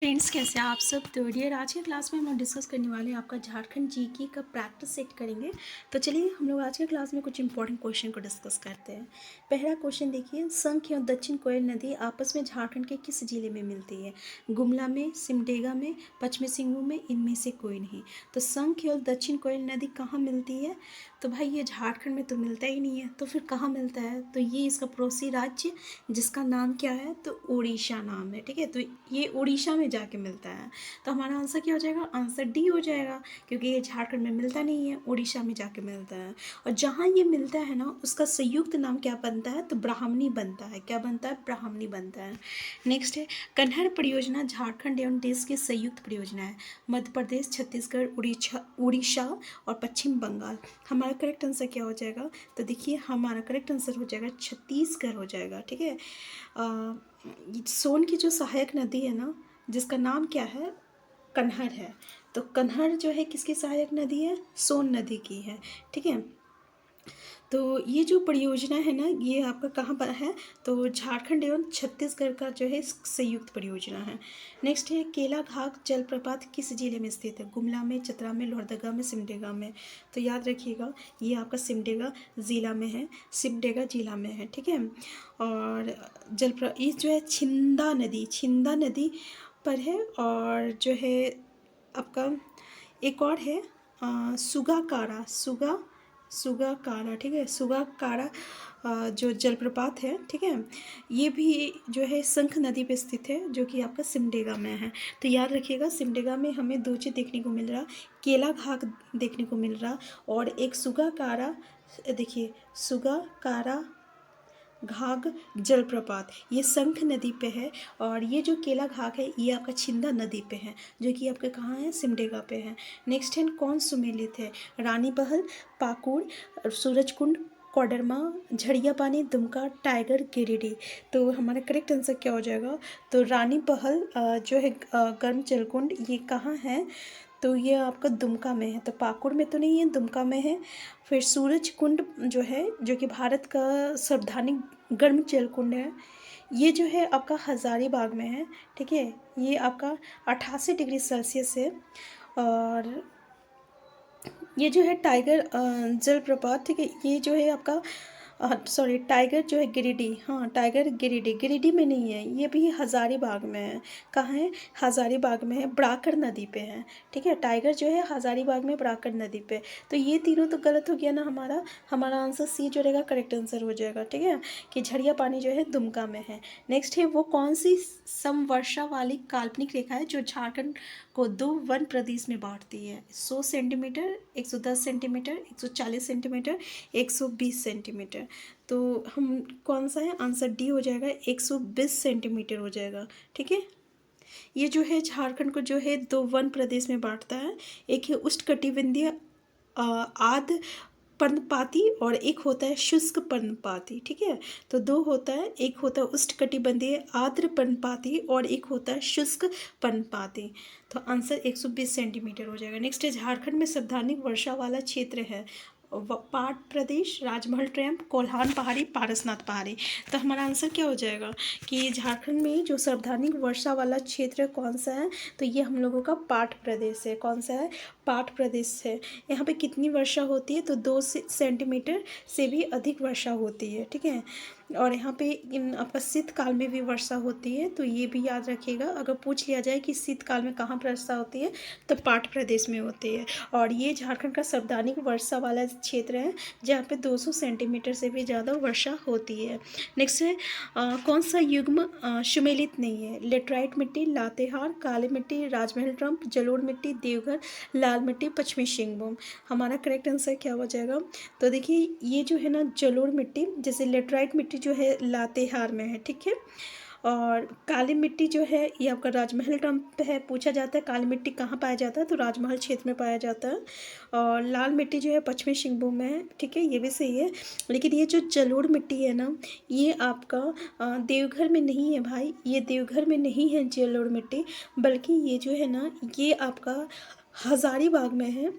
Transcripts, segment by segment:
Friends, कैसे हैं आप सब। तो डियर, आज के क्लास में हम लोग डिस्कस करने वाले हैं आपका झारखंड जीके का प्रैक्टिस सेट करेंगे। तो चलिए हम लोग आज के क्लास में कुछ इंपॉर्टेंट क्वेश्चन को डिस्कस करते हैं। पहला क्वेश्चन देखिए, संख और दक्षिण कोयल नदी आपस में झारखंड के किस जिले में मिलती है? गुमला में, सिमडेगा में, पश्चिमी सिंहभूम में, इनमें से कोई नहीं। तो संख और दक्षिण कोयल नदी कहाँ मिलती है? तो भाई ये झारखंड में तो मिलता ही नहीं है, तो फिर कहाँ मिलता है? तो ये इसका पड़ोसी राज्य जिसका नाम क्या है? तो उड़ीसा नाम है। ठीक है, तो ये उड़ीसा में जाके मिलता है। तो हमारा आंसर क्या हो जाएगा? आंसर डी हो जाएगा, क्योंकि ये झारखंड में मिलता नहीं है, उड़ीसा में जाके मिलता है। और जहाँ ये मिलता है ना, उसका संयुक्त नाम क्या बनता है? तो ब्राह्मणी बनता है। क्या बनता है? ब्राह्मणी बनता है। नेक्स्ट है, कन्हर परियोजना झारखंड एवं देश की संयुक्त परियोजना है। मध्य प्रदेश, छत्तीसगढ़, उड़ीसा और पश्चिम बंगाल। हमारा करेक्ट आंसर क्या हो जाएगा? तो देखिए, हमारा करेक्ट आंसर हो जाएगा छत्तीसगढ़ हो जाएगा। ठीक है, सोन की जो सहायक नदी है ना, जिसका नाम क्या है? कन्हर है। तो कन्हर जो है किसकी सहायक नदी है? सोन नदी की है। ठीक है, तो ये जो परियोजना है ना, ये आपका कहाँ पर है? तो झारखंड एवं छत्तीसगढ़ का जो है संयुक्त परियोजना है। नेक्स्ट है, केला घाट जलप्रपात किस जिले में स्थित है? गुमला में, चतरा में, लोहरदगा में, सिमडेगा में। तो याद रखिएगा, ये आपका सिमडेगा ज़िला में है। सिमडेगा जिला में है। ठीक है, और ये जो है छिंदा नदी पर है। और जो है आपका एक और है सुगा कारा। ठीक है, सुगा कारा जो जलप्रपात है। ठीक है, ये भी जो है शंख नदी पे स्थित है, जो कि आपका सिमडेगा में है। तो याद रखिएगा, सिमडेगा में हमें दो चीज़ देखने को मिल रहा, केला घाट देखने को मिल रहा, और एक सुगा कारा। देखिए, सुगा कारा घाघ जलप्रपात, ये शंख नदी पे है। और ये जो केला घाघ है, ये आपका छिंदा नदी पे है, जो कि आपका कहाँ है? सिमडेगा पे है। नेक्स्ट है, कौन सुमेलित है? रानी बहल, पाकुड़, सूरजकुंड, कोडरमा, झड़िया पानी, दुमका, टाइगर, गिरिडीह। तो हमारा करेक्ट आंसर क्या हो जाएगा? तो रानी बहल जो है गर्म जलकुंड, ये कहाँ है? तो ये आपका दुमका में है। तो पाकुड़ में तो नहीं है, दुमका में है। फिर सूरज कुंड जो है, जो कि भारत का सर्वाधिक गर्म जल कुंड है, ये जो है आपका हज़ारीबाग में है। ठीक है, ये आपका 88 डिग्री सेल्सियस है। और ये जो है टाइगर जलप्रपात, ठीक है, ये जो है आपका सॉरी, टाइगर जो है गिरिडीह। हाँ, टाइगर गिरिडीह में नहीं है, ये भी हज़ारीबाग में है। कहाँ है? हज़ारीबाग में है, ब्राकर नदी पे है। ठीक है, टाइगर जो है हज़ारीबाग में, ब्राकर नदी पे। तो ये तीनों तो गलत हो गया ना हमारा आंसर सी जो रहेगा करेक्ट आंसर हो जाएगा। ठीक है, कि झड़िया पानी जो है दुमका में है। नेक्स्ट है, वो कौन सी समवर्षा वाली काल्पनिक रेखा है जो झारखंड को दो वन प्रदेश में बांटती है? 100 सेंटीमीटर, 110 सेंटीमीटर, 140 सेंटीमीटर, 120 सेंटीमीटर। तो हम कौन सा है? आंसर डी हो जाएगा, 120 सेंटीमीटर हो जाएगा। ठीक है, ये जो है झारखंड को जो है दो वन प्रदेश में बांटता है। एक है उष्णकटिबंधीय आर्द्र पर्णपाती, और एक होता है शुष्क पर्णपाती। ठीक है, तो दो होता है, एक होता है उष्णकटिबंधीय आर्द्र पर्णपाती, और एक होता है शुष्क पर्णपाती। तो आंसर 120 सेंटीमीटर हो जाएगा। नेक्स्ट है, झारखंड में सर्वाधिक वर्षा वाला क्षेत्र है। पाट प्रदेश, राजमहल ट्रैम्प, कोल्हान पहाड़ी, पारसनाथ पहाड़ी। तो हमारा आंसर क्या हो जाएगा कि झारखंड में जो सर्वाधिक वर्षा वाला क्षेत्र कौन सा है? तो ये हम लोगों का पाट प्रदेश है। कौन सा है? पाट प्रदेश है। यहाँ पे कितनी वर्षा होती है? तो 2 सेंटीमीटर से भी अधिक वर्षा होती है। ठीक है, और यहाँ पे आपका शीतकाल में भी वर्षा होती है। तो ये भी याद रखिएगा, अगर पूछ लिया जाए कि शीतकाल में कहाँ वर्षा होती है, तो पाट प्रदेश में होती है। और ये झारखंड का सर्वाधिक वर्षा वाला क्षेत्र है, जहाँ पे 200 सेंटीमीटर से भी ज़्यादा वर्षा होती है। नेक्स्ट है, कौन सा युग्म सुमेलित नहीं है? लेटराइट मिट्टी, लातेहार, काली मिट्टी, राजमहल ट्रम्प, जलोढ़ मिट्टी, देवघर, लाल मिट्टी, पश्चिमी सिंहभूम। हमारा करेक्ट आंसर क्या हो जाएगा? तो देखिए, ये जो है ना जलोढ़ मिट्टी, जैसे लेटराइट मिट्टी जो है लातेहार में है। ठीक है, और काली मिट्टी जो है ये आपका राजमहल टम्प है। पूछा जाता है काली मिट्टी कहाँ पाया जाता है, तो राजमहल क्षेत्र में पाया जाता है। और लाल मिट्टी जो है पश्चिमी सिंहभूम में है। ठीक है, ये भी सही है। लेकिन ये जो जलोढ़ मिट्टी है ना, ये आपका देवघर में नहीं है भाई, ये देवघर में नहीं है जलोढ़ मिट्टी, बल्कि ये जो है ना, ये आपका हज़ारीबाग में है।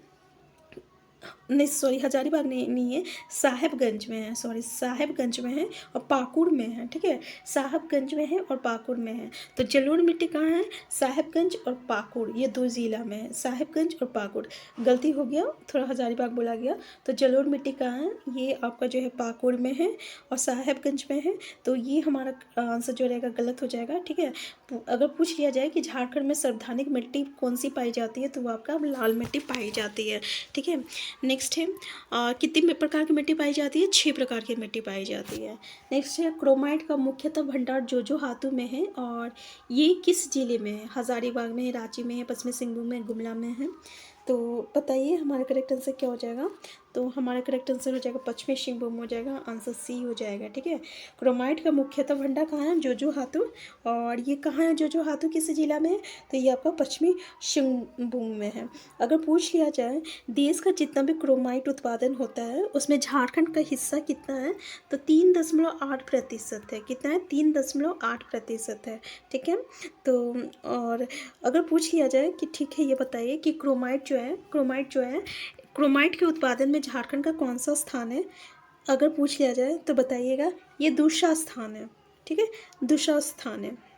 नहीं सॉरी, हजारीबाग नहीं है, साहेबगंज में है, सॉरी साहेबगंज में है और पाकुड़ में है, ठीक है, साहेबगंज में है और पाकुड़ में है। तो जलोढ़ मिट्टी कहाँ है? साहेबगंज और पाकुड़, ये दो ज़िला में है, साहेबगंज और पाकुड़। गलती हो गया, थोड़ा हजारीबाग बोला गया। तो जलोढ़ मिट्टी कहाँ है? ये आपका जो है पाकुड़ में है और साहेबगंज में है। तो ये हमारा आंसर जो रहेगा गलत हो जाएगा, ठीक है। अगर पूछ लिया जाए कि झारखंड में सर्वाधिक मिट्टी कौन सी पाई जाती है, तो वो आपका लाल मिट्टी पाई जाती है, ठीक है। नेक्स्ट है कितनी प्रकार की मिट्टी पाई जाती है? 6 प्रकार की मिट्टी पाई जाती है। नेक्स्ट है क्रोमाइट का मुख्यतः भंडार जोजोहातु में है और ये किस जिले में है? हजारीबाग में है, रांची में है, पश्चिमी सिंहभूम में, गुमला में है। तो बताइए हमारा करेक्ट आंसर क्या हो जाएगा? तो हमारा करेक्ट आंसर हो जाएगा पश्चिमी सिंहभूम हो जाएगा, आंसर सी हो जाएगा, ठीक है। क्रोमाइट का मुख्यतः भंडार कहाँ है? जोजोहातु। और ये कहाँ है जोजोहातु, किस जिला में है? तो ये आपका पश्चिमी सिंहभूम में है। अगर पूछ लिया जाए देश का जितना भी क्रोमाइट उत्पादन होता है उसमें झारखंड का हिस्सा कितना है? तो 3.8% है। कितना है? 3.8% है, ठीक है। तो और अगर पूछ लिया जाए कि ठीक है ये बताइए कि क्रोमाइट के उत्पादन में झारखंड का कौन सा स्थान है? अगर पूछ लिया जाए तो बताइएगा, ये दूसरा स्थान है, ठीक है, दूसरा स्थान है।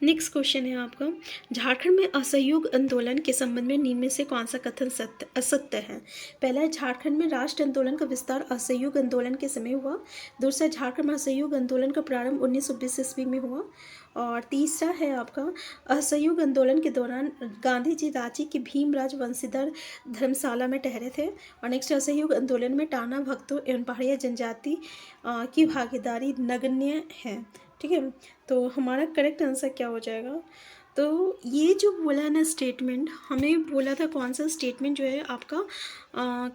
नेक्स्ट क्वेश्चन है आपका, झारखंड में असहयोग आंदोलन के संबंध में निम्न में से कौन सा कथन असत्य है? पहला है झारखंड में राष्ट्र आंदोलन का विस्तार असहयोग आंदोलन के समय हुआ। दूसरा, झारखंड में असहयोग आंदोलन का प्रारंभ 1920 ईस्वी में हुआ। और तीसरा है आपका, असहयोग आंदोलन के दौरान गांधी जी रांची के भीमराज वंशीधर धर्मशाला में ठहरे थे। और नेक्स्ट, असहयोग आंदोलन में टाना भगतों एवं पहाड़िया जनजाति की भागीदारी नगण्य है, ठीक है। तो हमारा करेक्ट आंसर क्या हो जाएगा? तो ये जो बोला है ना स्टेटमेंट, हमें बोला था कौन सा स्टेटमेंट जो है आपका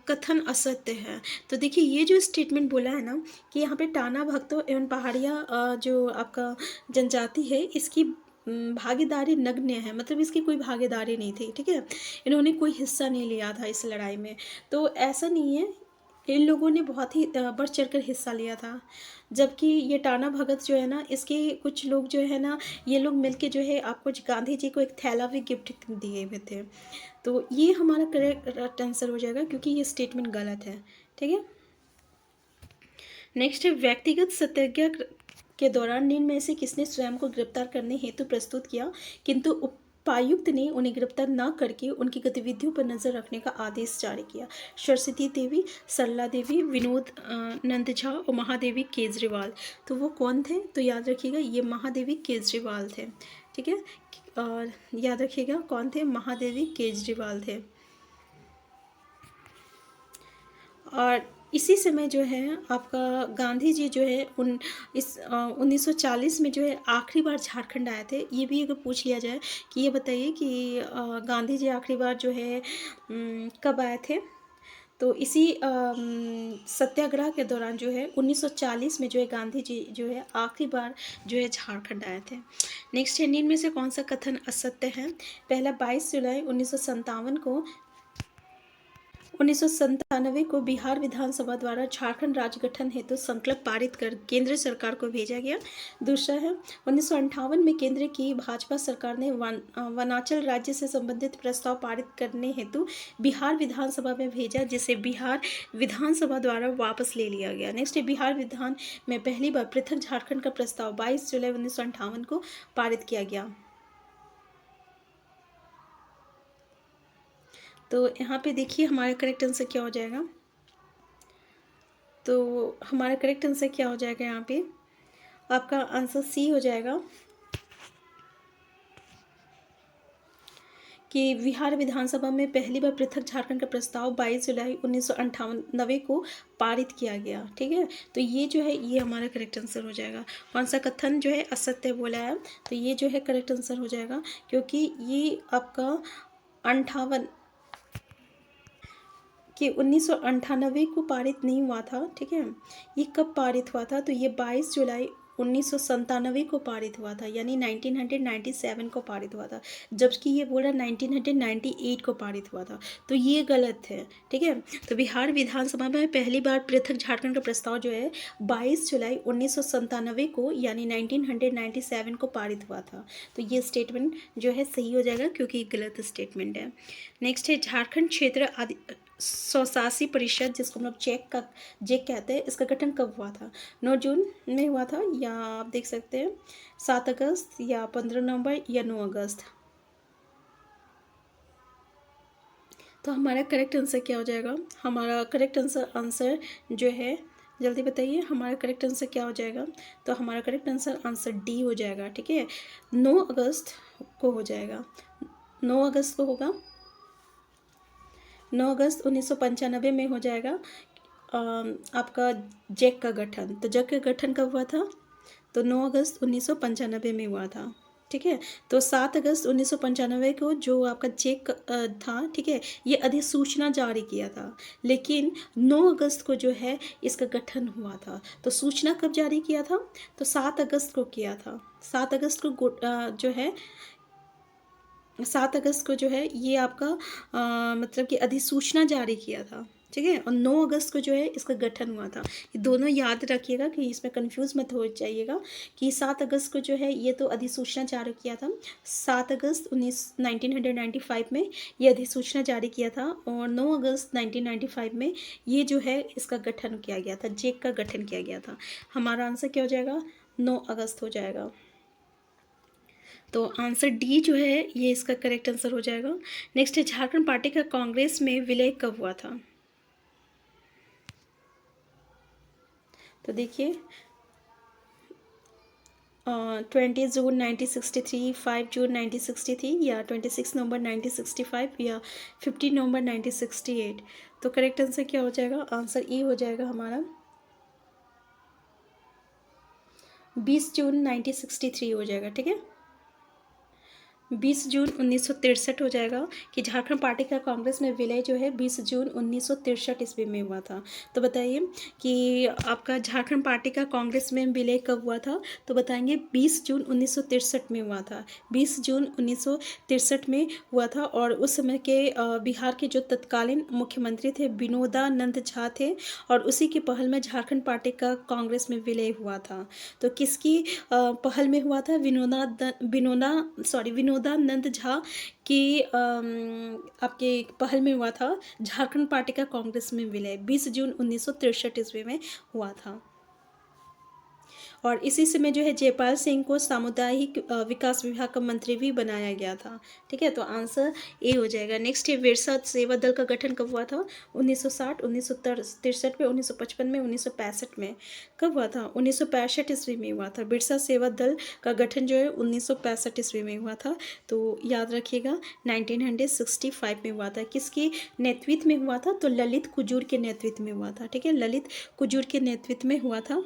कथन असत्य है। तो देखिए ये जो स्टेटमेंट बोला है ना कि यहाँ पे टाना भगतों एवं पहाड़िया जो आपका जनजाति है इसकी भागीदारी नगण्य है, मतलब इसकी कोई भागीदारी नहीं थी, ठीक है, इन्होंने कोई हिस्सा नहीं लिया था इस लड़ाई में। तो ऐसा नहीं है, इन लोगों ने बहुत ही बढ़ चढ़ कर हिस्सा लिया था। जबकि ये टाना भगत जो है ना, इसके कुछ लोग जो है ना, ये लोग मिलके जो है आपको गांधी जी को एक थैला भी गिफ्ट दिए हुए थे। तो ये हमारा करेक्ट आंसर हो जाएगा क्योंकि ये स्टेटमेंट गलत है, ठीक है। नेक्स्ट है, व्यक्तिगत सत्याग्रह के दौरान निम्न में से किसने स्वयं को गिरफ्तार करने हेतु प्रस्तुत किया किंतु उपायुक्त ने उन्हें गिरफ्तार न करके उनकी गतिविधियों पर नजर रखने का आदेश जारी किया? सरस्वती देवी, सरला देवी, विनोद नंद झा और महादेवी केजरीवाल। तो वो कौन थे? तो याद रखिएगा ये महादेवी केजरीवाल थे, ठीक है। और याद रखिएगा कौन थे? महादेवी केजरीवाल थे। और इसी समय जो है आपका गांधी जी जो है 1940 में जो है आखिरी बार झारखंड आए थे। ये भी अगर पूछ लिया जाए कि ये बताइए कि गांधी जी आखिरी बार जो है कब आए थे? तो इसी सत्याग्रह के दौरान जो है 1940 में जो है गांधी जी जो है आखिरी बार जो है झारखंड आए थे। नेक्स्ट है, निम्न में से कौन सा कथन असत्य है? पहला, 22 जुलाई 1997 को बिहार विधानसभा द्वारा झारखंड राज्य गठन हेतु संकल्प पारित कर केंद्र सरकार को भेजा गया। दूसरा है, 1958 में केंद्र की भाजपा सरकार ने वनांचल राज्य से संबंधित प्रस्ताव पारित करने हेतु बिहार विधानसभा में भेजा, जिसे बिहार विधानसभा द्वारा वापस ले लिया गया। नेक्स्ट है, बिहार विधान में पहली बार पृथक झारखंड का प्रस्ताव 22 जुलाई 1958 को पारित किया गया। तो यहाँ पे देखिए हमारा करेक्ट आंसर क्या हो जाएगा? तो हमारा करेक्ट आंसर क्या हो जाएगा? यहाँ पे आपका आंसर सी हो जाएगा कि बिहार विधानसभा में पहली बार पृथक झारखंड का प्रस्ताव 22 जुलाई 1998 को पारित किया गया, ठीक है। तो ये जो है ये हमारा करेक्ट आंसर हो जाएगा। कौन सा कथन जो है असत्य बोला है? तो ये जो है करेक्ट आंसर हो जाएगा क्योंकि ये आपका 58 कि 1998 को पारित नहीं हुआ था, ठीक है। ये कब पारित हुआ था? तो ये 22 जुलाई 1997 को पारित हुआ था, यानी 1997 को पारित हुआ था, जबकि ये बोल रहा 1998 को पारित हुआ था। तो ये गलत है, ठीक है। तो बिहार विधानसभा में पहली बार पृथक झारखंड का प्रस्ताव जो है 22 जुलाई 1997 को यानी 1997 को पारित हुआ था। तो ये स्टेटमेंट जो है सही हो जाएगा क्योंकि गलत स्टेटमेंट है। नेक्स्ट है, झारखंड क्षेत्र स्वशासी परिषद, जिसको हम लोग जेक कहते हैं, इसका गठन कब हुआ था? 9 जून में हुआ था, या आप देख सकते हैं 7 अगस्त या 15 नवंबर या 9 अगस्त। तो हमारा करेक्ट आंसर क्या हो जाएगा? हमारा करेक्ट आंसर जो है, जल्दी बताइए, हमारा करेक्ट आंसर क्या हो जाएगा? तो हमारा करेक्ट आंसर डी हो जाएगा, ठीक है। 9 अगस्त को हो जाएगा, 9 अगस्त को होगा, 9 अगस्त 1995 में हो जाएगा आपका जेक का गठन। तो जेक का गठन कब हुआ था? तो 9 अगस्त 1995 में हुआ था, ठीक है। तो 7 अगस्त 1995 को जो आपका जेक था, ठीक है, ये अधिसूचना जारी किया था, लेकिन 9 अगस्त को जो है इसका गठन हुआ था। तो सूचना कब जारी किया था? तो 7 अगस्त को किया था। 7 अगस्त को जो है 7 अगस्त को जो है ये आपका मतलब कि अधिसूचना जारी किया था, ठीक है। और 9 अगस्त को जो है इसका गठन हुआ था। ये दोनों याद रखिएगा कि इसमें कंफ्यूज मत हो जाइएगा कि 7 अगस्त को जो है ये तो अधिसूचना जारी किया था, 7 अगस्त 1995 में ये अधिसूचना जारी किया था, और 9 अगस्त 1995 में ये जो है इसका गठन किया गया था, जेक का गठन किया गया था। हमारा आंसर क्या हो जाएगा? 9 अगस्त हो जाएगा। तो आंसर डी जो है ये इसका करेक्ट आंसर हो जाएगा। नेक्स्ट है, झारखंड पार्टी का कांग्रेस में विलय कब हुआ था? तो देखिए 20 जून 1963, 5 जून 1963, या 26 नवंबर 1965, या 15 नवंबर 1968। तो करेक्ट आंसर क्या हो जाएगा? आंसर ई हो जाएगा हमारा 20 जून 1963 हो जाएगा, ठीक है। 20 जून 1963 हो जाएगा कि झारखंड पार्टी का कांग्रेस में विलय जो है 20 जून 1963 ईस्वी में हुआ था। तो बताइए कि आपका झारखंड पार्टी का कांग्रेस में विलय कब हुआ था? तो बताएंगे 20 जून 1963 में हुआ था, 20 जून 1963 में हुआ था। और उस समय के बिहार के जो तत्कालीन मुख्यमंत्री थे विनोदानंद झा थे, और उसी की पहल में झारखंड पार्टी का कांग्रेस में विलय हुआ था। तो किसकी पहल में हुआ था? विनोदानंद झा की आपके पहल में हुआ था झारखंड पार्टी का कांग्रेस में विलय, 20 जून 1963 ईस्वी में हुआ था। और इसी समय जो है जयपाल सिंह को सामुदायिक विकास विभाग का मंत्री भी बनाया गया था, ठीक है। तो आंसर ए हो जाएगा। नेक्स्ट है, बिरसा सेवा दल का गठन कब हुआ था? 1960, 1963 में, 1955 में, 1965 में। कब हुआ था? 1965 ईस्वी में हुआ था। बिरसा सेवा दल का गठन जो है 1965 ईस्वी में हुआ था। तो याद रखिएगा 1965 में हुआ था। किसके नेतृत्व में हुआ था? तो ललित कुजूर के नेतृत्व में हुआ था, ठीक है। ललित कुजूर के नेतृत्व में हुआ था।